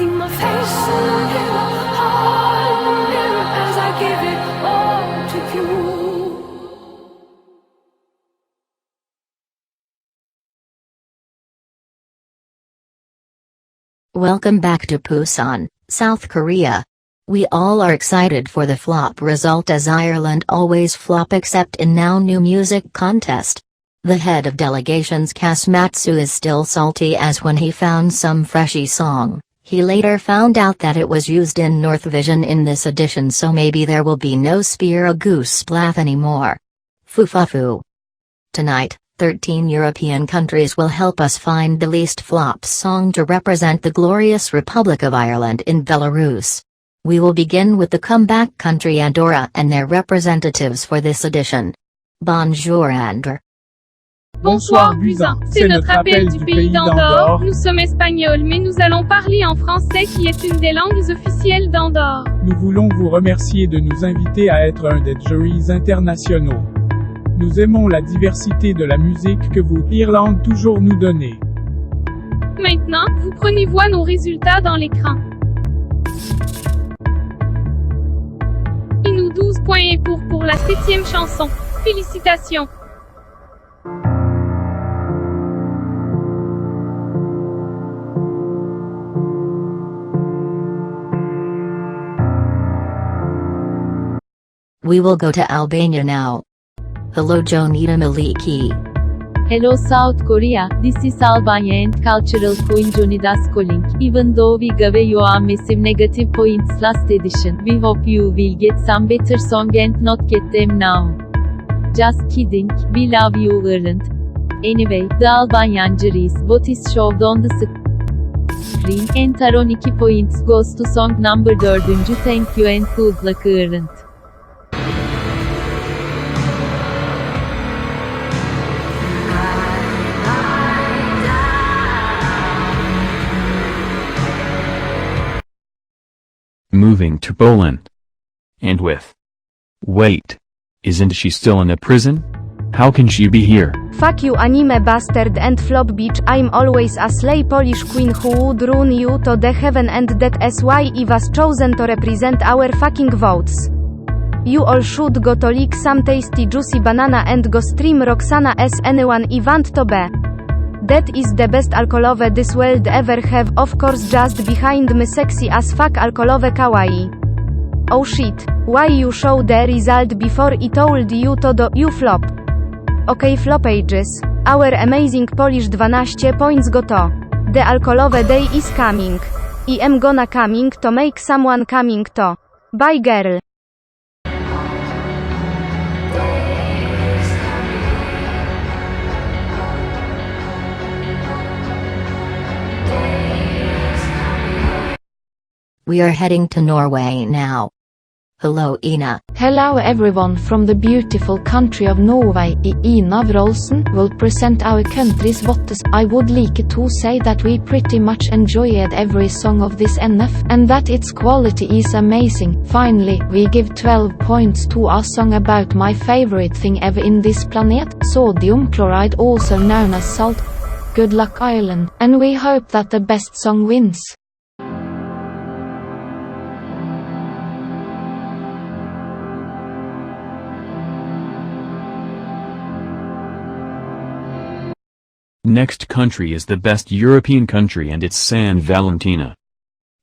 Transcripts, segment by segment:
see my face in the mirror, heart in the mirror as I give it all to you. Welcome back to Busan, South Korea. We all are excited for the flop result as Ireland always flop except in now new music contest. The head of delegations Kasmatsu is still salty as when he found some freshy song, he later found out that it was used in North Vision in this edition, so maybe there will be no Spéir agus bláth anymore. Fufafu. Tonight, 13 European countries will help us find the least flop song to represent the glorious Republic of Ireland in Belarus. We will begin with the comeback country Andorra and their representatives for this edition. Bonjour Andorra. Bonsoir Buzyn, c'est notre appel du pays d'Andorre. Nous sommes espagnols mais nous allons parler en français qui est une des langues officielles d'Andorre. Nous voulons vous remercier de nous inviter à être un des jurys internationaux. Nous aimons la diversité de la musique que vous, Irlande, toujours nous donnez. Maintenant, vous prenez voix nos résultats dans l'écran. Et nous 12 points et pour la 7e chanson. Félicitations. We will go to Albania now. Hello Jonita Maliki. Hello South Korea, this is Albania and cultural queen Jonidas calling. Even though we gave you a massive negative points last edition, we hope you will get some better song and not get them now. Just kidding, we love you Ireland. Anyway, the Albanian jury's vote is showed on the screen, and 12 points goes to song number 4. Thank you and good luck Ireland. Moving to Poland. And with. Wait. Isn't she still in a prison? How can she be here? Fuck you anime bastard and flop bitch, I'm always a slay Polish queen who would run you to the heaven and that's why I was chosen to represent our fucking votes. You all should go to lick some tasty juicy banana and go stream Roxana as anyone I want to be. That is the best alkoholowe this world ever have, of course just behind me sexy as fuck alkoholowe kawaii. Oh shit, why you show the result before I told you to do, you flop. Okay flopages, our amazing Polish 12 points go to. The alkoholowe day is coming. I am gonna coming to make someone coming to. Bye girl. We are heading to Norway now. Hello Ina. Hello everyone from the beautiful country of Norway. Ina Wroldsen will present our country's votes. I would like to say that we pretty much enjoyed every song of this NF, and that its quality is amazing. Finally, we give 12 points to a song about my favorite thing ever in this planet, sodium chloride, also known as salt. Good luck Ireland, and we hope that the best song wins. Next country is the best European country and it's San Valentina.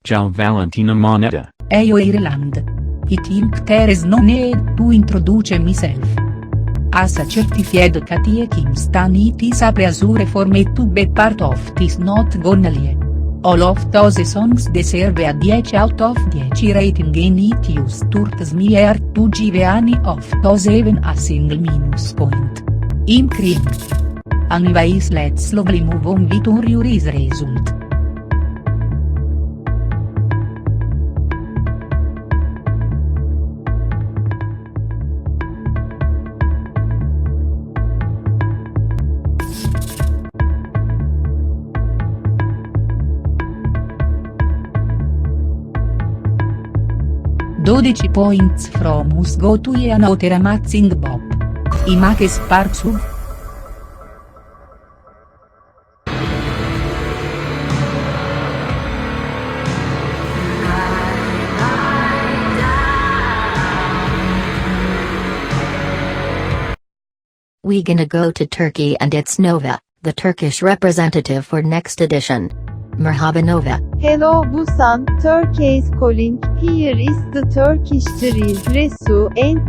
Ciao Valentina Moneta. Eyo Ireland. I think there is no need to introduce myself. As a certified Katie Kingston it is a pleasure for me to be part of this not gonna lie. All of those songs deserve a 10 out of 10 rating in iTunes towards me are to give any of those even a single minus point. I'm crying. Anyways let's slowly move on with our jury's result. Dodici points from us go to another amazing Bob. I make parts of. We gonna go to Turkey and it's Nova, the Turkish representative for next edition. Merhaba Nova. Hello Busan, Turkey is calling. Here is the Turkish drill. Resu en.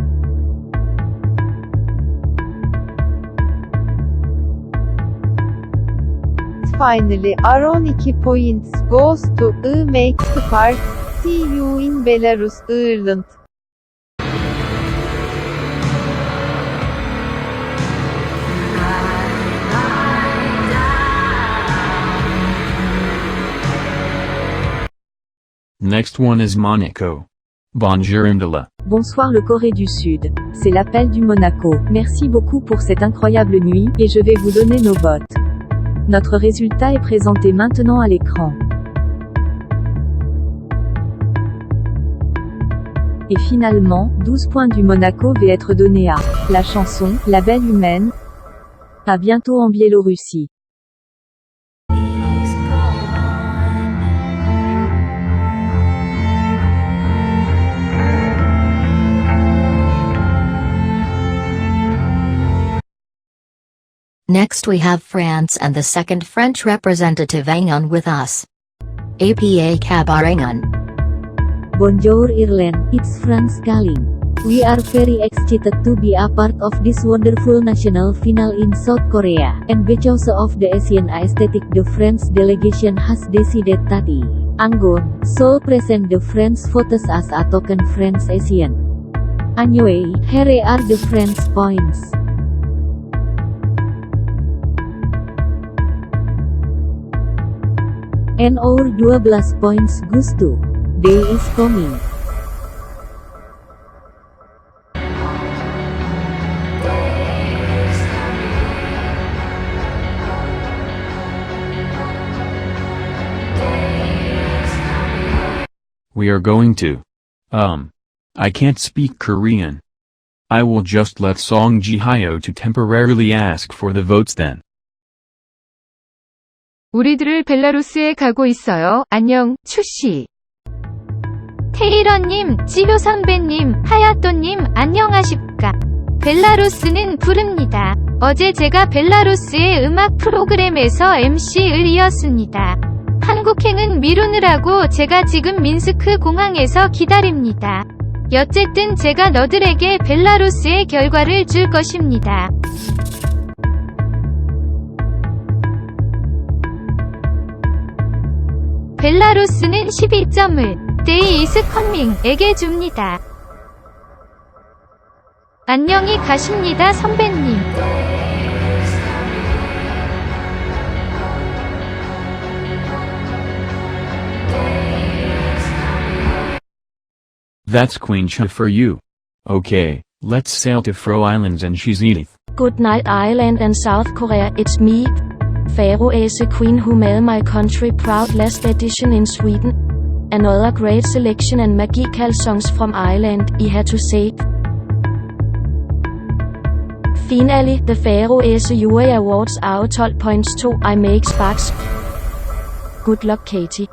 Finally, Aron 2 points goes to I make the part. See you in Belarus, Ireland. Next one is Monaco. Bonjour Imdala. Bonsoir le Corée du Sud. C'est l'appel du Monaco. Merci beaucoup pour cette incroyable nuit, et je vais vous donner nos votes. Notre résultat est présenté maintenant à l'écran. Et finalement, 12 points du Monaco va être donnés à la chanson « La Belle Humaine ». À bientôt en Biélorussie. Next we have France and the second French representative Angon with us. APA Kabarangon. Bonjour Ireland, it's France calling. We are very excited to be a part of this wonderful national final in South Korea, and because of the Asian aesthetic the French delegation has decided that Angon should present the French photos as a token French Asian. Anyway, here are the French points. And our 12 points goes to Day is coming. We are going to. I can't speak Korean. I will just let song Ji Hyo to temporarily ask for the votes then. 우리들을 벨라루스에 가고 있어요. 안녕, 추씨. 테일러님, 지효 선배님, 하야토님, 안녕하십니까. 벨라루스는 부릅니다. 어제 제가 벨라루스의 음악 프로그램에서 MC을이었습니다. 한국행은 미루느라고 제가 지금 민스크 공항에서 기다립니다. 여쨌든 제가 너들에게 벨라루스의 결과를 줄 것입니다. 벨라루스는 12점을 Day is coming에게 줍니다. 안녕히 가십니다 선배님. That's Queen Cha for you. Okay, let's sail to Fro Islands and she's Edith. Good night Ireland and South Korea, it's me, Faroese Queen who made my country proud last edition in Sweden. Another great selection and magical songs from Ireland, I had to say. Finally, the Faroese Jury Awards are 12 points to I Make Sparks. Good luck Katie.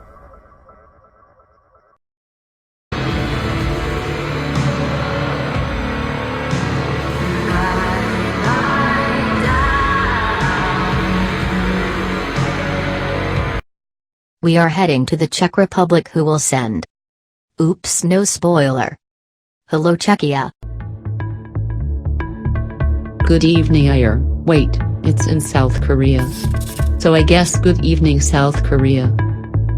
We are heading to the Czech Republic who will send. Oops, no spoiler. Hello Czechia. Good evening wait, it's in South Korea. So I guess good evening South Korea.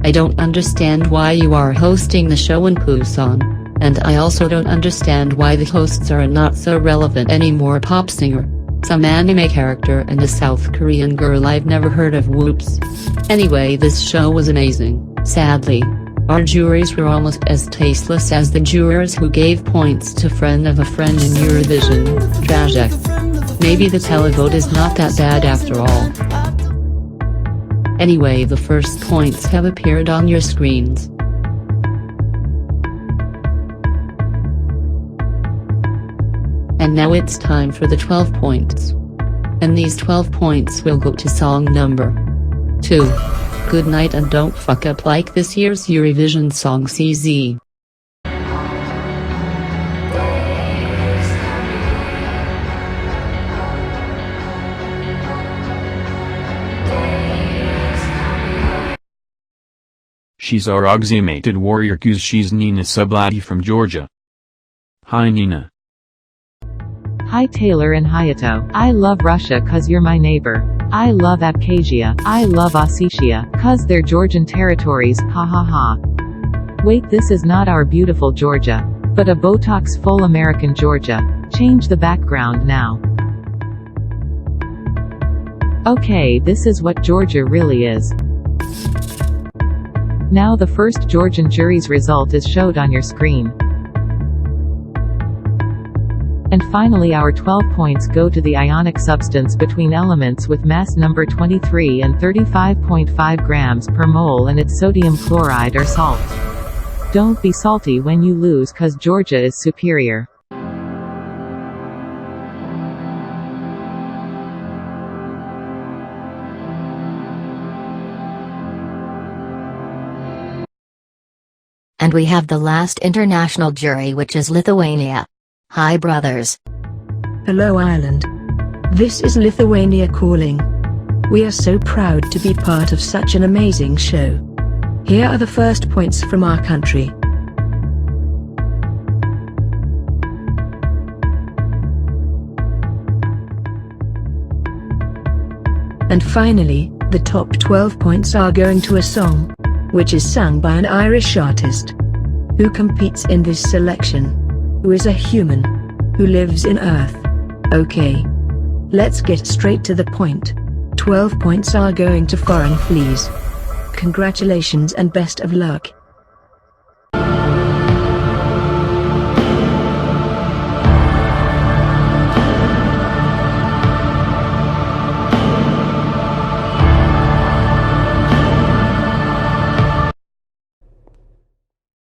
I don't understand why you are hosting the show in Busan, and I also don't understand why the hosts are not so relevant anymore. Pop singer, some anime character and a South Korean girl I've never heard of. Whoops. Anyway, this show was amazing. Sadly, our juries were almost as tasteless as the jurors who gave points to Friend of a Friend in Eurovision. Tragic. Maybe the televote is not that bad after all. Anyway, the first points have appeared on your screens. And now it's time for the 12 points. And these 12 points will go to song number 2. Good night and don't fuck up like this year's Eurovision song CZ. She's our oxymated warrior cuz she's Nina Sublati from Georgia. Hi Nina. Hi Taylor and Hayato. I love Russia cuz you're my neighbor. I love Abkhazia. I love Ossetia, cuz they're Georgian territories, ha ha ha. Wait, this is not our beautiful Georgia, but a Botox full American Georgia. Change the background now. Okay, this is what Georgia really is. Now the first Georgian jury's result is showed on your screen. And finally our 12 points go to the ionic substance between elements with mass number 23 and 35.5 grams per mole and its sodium chloride or salt. Don't be salty when you lose cuz Georgia is superior. And we have the last international jury, which is Lithuania. Hi brothers. Hello Ireland. This is Lithuania calling. We are so proud to be part of such an amazing show. Here are the first points from our country. And finally, the top 12 points are going to a song, which is sung by an Irish artist, who competes in this selection, who is a human, who lives in Earth. Okay. Let's get straight to the point. 12 points are going to Foreign Fleas. Congratulations and best of luck.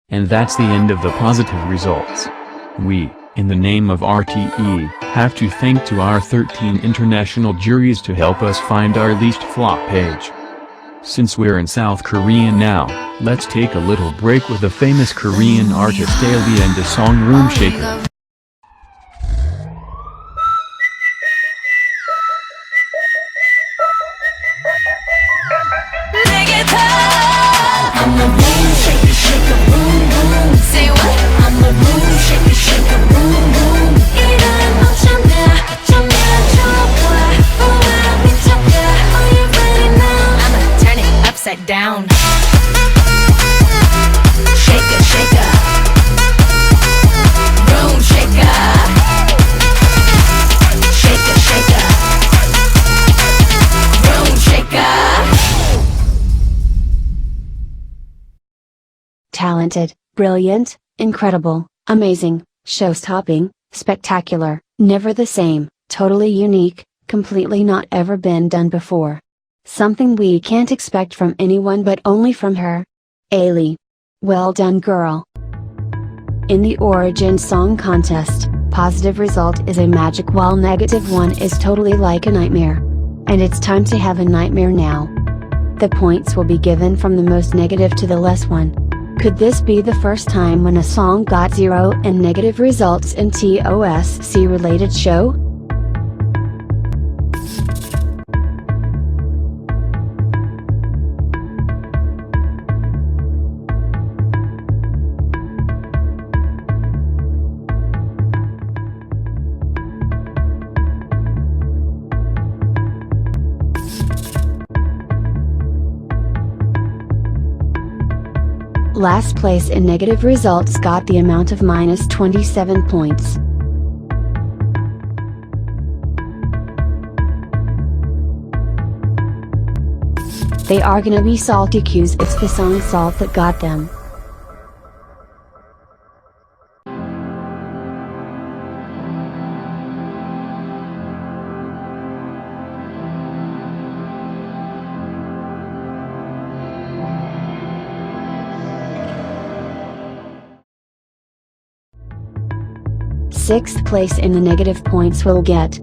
And that's the end of the positive results. We, in the name of RTE, have to thank to our 13 international juries to help us find our least flop page. Since we're in South Korea now, let's take a little break with the famous Korean artist Ali and the song Room Shaker. I'm a room shaker, shaker, boom, boom. Say what? I'm a room shaker, shaker, boom, boom. 이런 어쩌면 좋아. 우와, 미쳤다. Are you ready now? I'ma turn it upside down. Shaker, shaker. Room shaker. Shaker, shaker. Room shaker. Talented, brilliant, incredible, amazing, show-stopping, spectacular, never the same, totally unique, completely not ever been done before. Something we can't expect from anyone but only from her. Ali. Well done girl. In the Origin Song Contest, positive result is a magic while negative one is totally like a nightmare. And it's time to have a nightmare now. The points will be given from the most negative to the less one. Could this be the first time when a song got 0 and negative results in TOSC related show? Last place in negative results got the amount of minus 27 points. They are gonna be salty cues. It's the song Salt that got them. Sixth place in the negative points will get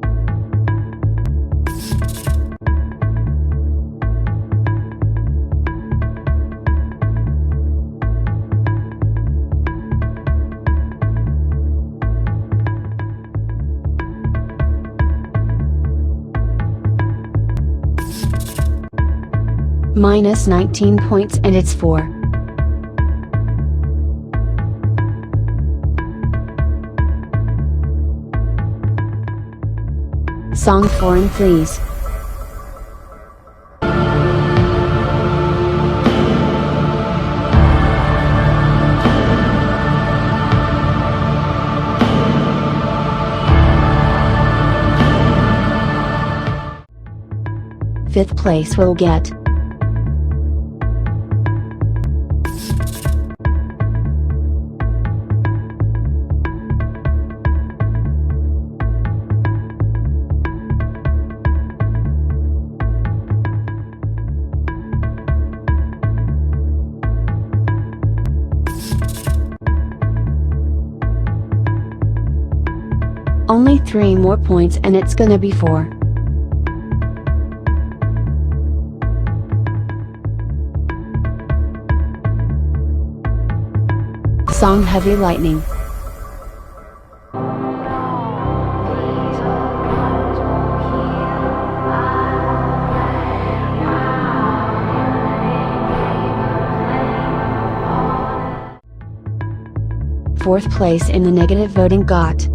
minus 19 points, and it's for Song foreign please. Fifth place will get only 3 more points and it's gonna be 4. Song Heavy Lightning. Fourth place in the negative voting got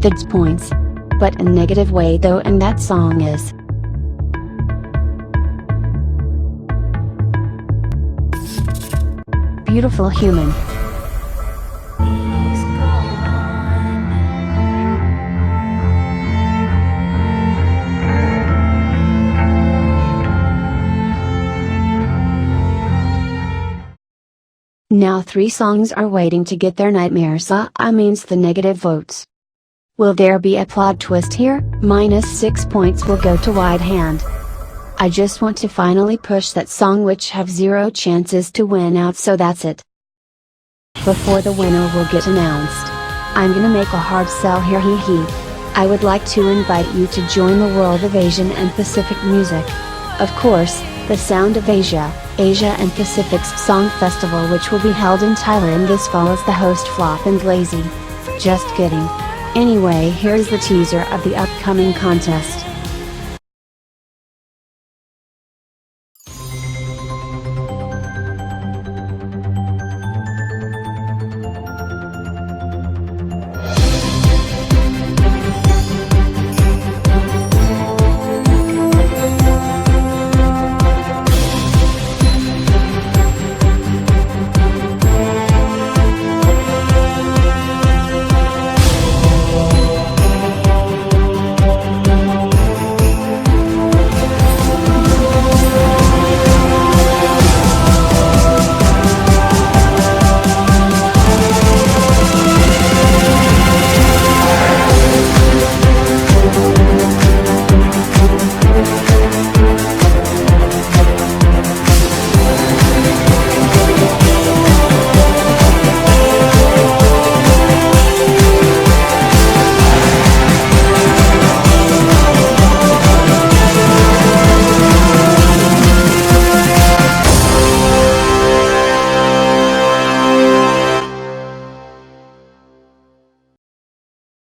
Thibs points. But in negative way though, and that song is Beautiful Human. Now 3 songs are waiting to get their nightmare, so I means the negative votes. Will there be a plot twist here? -6 points will go to Wide Hand. I just want to finally push that song which have 0 chances to win out, so that's it. Before the winner will get announced, I'm gonna make a hard sell here, hee. I would like to invite you to join the World of Asian and Pacific Music. Of course, the Sound of Asia, Asia and Pacific's Song Festival, which will be held in Thailand this fall as the host Flop and Lazy. Just kidding. Anyway, here's the teaser of the upcoming contest.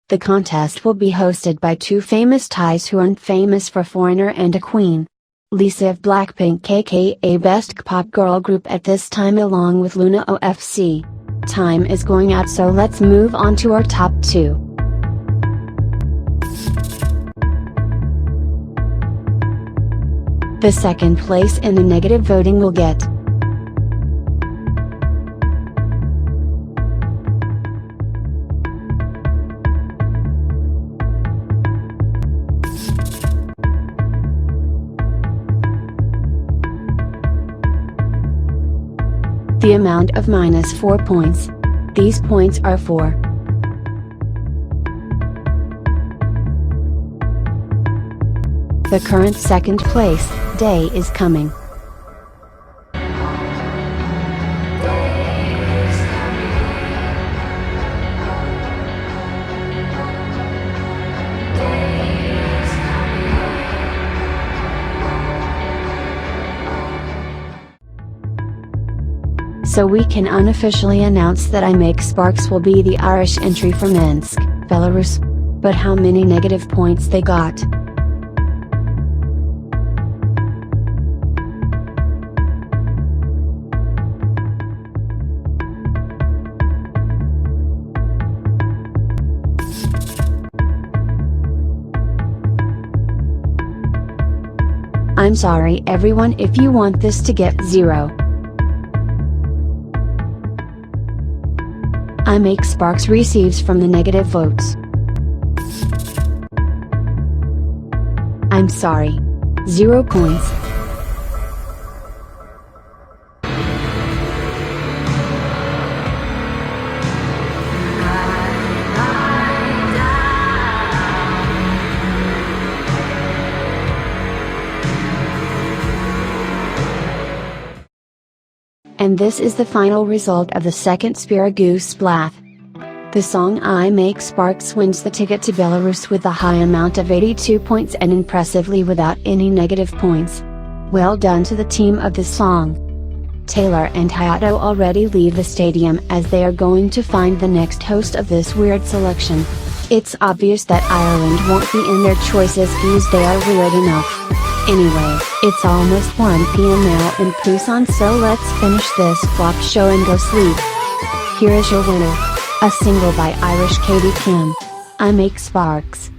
The contest will be hosted by 2 famous Thais who aren't famous for Foreigner and a Queen. Lisa of Blackpink, aka Best Pop Girl Group at this time, along with Luna OFC. Time is going out, so let's move on to our top 2. The second place in the negative voting will get the amount of -4 points. These points are for the current second place. Day is coming. So we can unofficially announce that I Make Sparks will be the Irish entry for Minsk, Belarus. But how many negative points they got? I'm sorry everyone if you want this to get 0. I Make Sparks receives from the negative votes. I'm sorry. 0 points. And this is the final result of the second Spéir agus bláth. The song I Make Sparks wins the ticket to Belarus with a high amount of 82 points and impressively without any negative points. Well done to the team of this song. Taylor and Hayato already leave the stadium as they are going to find the next host of this weird selection. It's obvious that Ireland won't be in their choices because they are weird enough. Anyway, it's almost 1 PM now in Busan, so let's finish this flop show and go sleep. Here is your winner. A single by Irish Katie Kim. I Make Sparks.